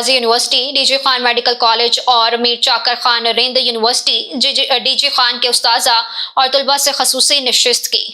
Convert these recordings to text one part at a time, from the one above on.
غازی university, D G Khan medical college اور Mir Chakar Khan Rind university D G Khan کے اساتذہ اور طلباء سے خصوصی نشست کی۔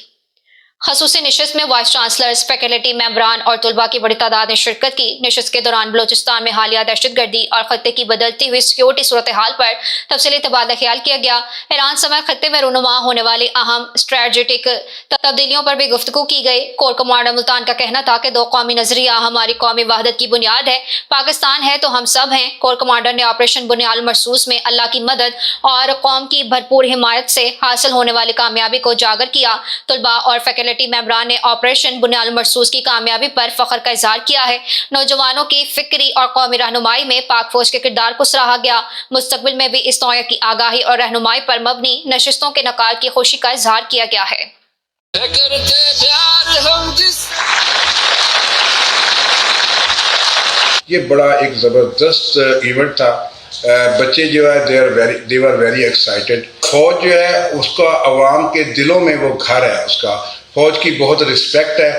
خصوصی نشست میں وائس چانسلرز، فیکلٹی ممبران اور طلباء کی بڑی تعداد نے شرکت کی۔ نشست کے دوران بلوچستان میں حالیہ دہشت گردی اور خطے کی بدلتی ہوئی سیکیورٹی صورتحال پر تفصیلی تبادلہ خیال کیا گیا۔ ایران سمیت خطے میں رونما ہونے والی اہم اسٹریٹجک تبدیلیوں پر بھی گفتگو کی گئی۔ کور کمانڈر ملتان کا کہنا تھا کہ دو قومی نظریہ ہماری قومی وحدت کی بنیاد ہے۔ پاکستان ہے تو ہم سب ہیں۔ کور کمانڈر نے آپریشن بنیاد المرصوص میں اللہ کی مدد اور قوم کی بھرپور حمایت سے حاصل ہونے والی کامیابی کو اجاگر کیا۔ طلباء اور فیکلٹی ممبران نے آپریشن بنیاد المرصوص کی کامیابی پر فخر کا اظہار کیا ہے۔ نوجوانوں کی فکری اور قومی رہنمائی میں پاک فوج کے کردار کو سراہا گیا۔ مستقبل میں بھی اس نوعیت کی آگاہی اور رہنمائی پر مبنی نشستوں کے انعقاد کی خوشی کا اظہار کیا گیا ہے۔ یہ بڑا ایک زبردست ایونٹ تھا۔ بچے جو ہے they were very excited۔ فوج جو ہے اس کا عوام کے دلوں میں وہ گھر ہے، اس کا فوج کی بہت رسپیکٹ ہے،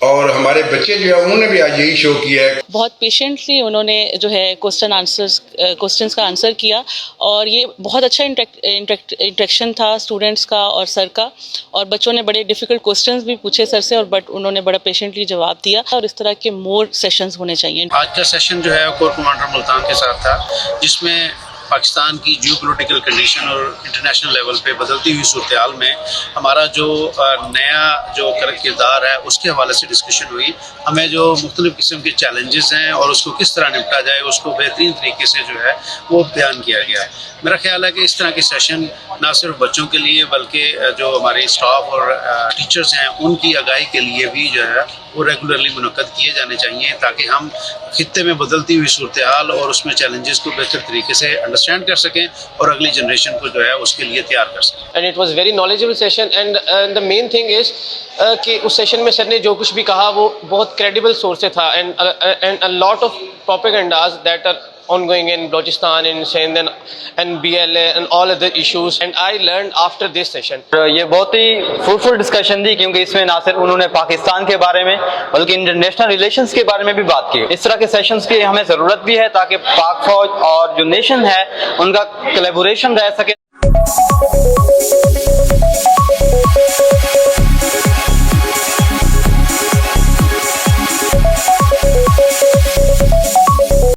اور ہمارے بچے جو ہے انہوں نے بھی آج یہی شو کیا ہے۔ بہت پیشنٹلی انہوں نے جو ہے کوسچنس کا آنسر کیا، اور یہ بہت اچھا انٹریکشن تھا اسٹوڈنٹس کا اور سر کا، اور بچوں نے بڑے ڈیفیکلٹ کوسچنس بھی پوچھے سر سے، اور بٹ انہوں نے بڑا پیشنٹلی جواب دیا، اور اس طرح کے مور سیشنز ہونے چاہیے۔ آج کا سیشن جو ہے کور کمانڈر ملتان کے ساتھ تھا، جس میں پاکستان کی جیو پولیٹیکل کنڈیشن اور انٹرنیشنل لیول پہ بدلتی ہوئی صورتحال میں ہمارا جو نیا جو کردار ہے اس کے حوالے سے ڈسکشن ہوئی۔ ہمیں جو مختلف قسم کے چیلنجز ہیں اور اس کو کس طرح نپٹا جائے اس کو بہترین طریقے سے جو ہے وہ بیان کیا گیا ہے۔ میرا خیال ہے کہ اس طرح کے سیشن نہ صرف بچوں کے لیے بلکہ جو ہمارے اسٹاف اور ٹیچرز ہیں ان کی آگاہی کے لیے بھی جو ہے وہ ریگولرلی منعقد کیے جانے چاہیے، تاکہ ہم خطے میں بدلتی ہوئی صورتحال اور اس میں چیلنجز کو بہتر طریقے سے انڈرسٹینڈ کر سکیں اور اگلی جنریشن کو جو ہے اس کے لیے تیار کر سکیں۔ And it was very knowledgeable session, and the main thing is کہ اس سیشن میں سر نے جو کچھ بھی کہا وہ بہت کریڈیبل سورس سے تھا، and a lot of propagandas that are ongoing in Balochistan, in Sindh and BLA and all other issues, and I learned after this session۔ یہ بہت ہی فروٹفل ڈسکشن تھی، کیونکہ اس میں نہ صرف انہوں نے پاکستان کے بارے میں بلکہ انٹرنیشنل ریلیشنز کے بارے میں بھی بات کی۔ اس طرح کے سیشنز کی ہمیں ضرورت بھی ہے، تاکہ پاک فوج اور جو نیشن ہے ان کا کولیبوریشن رہ سکے۔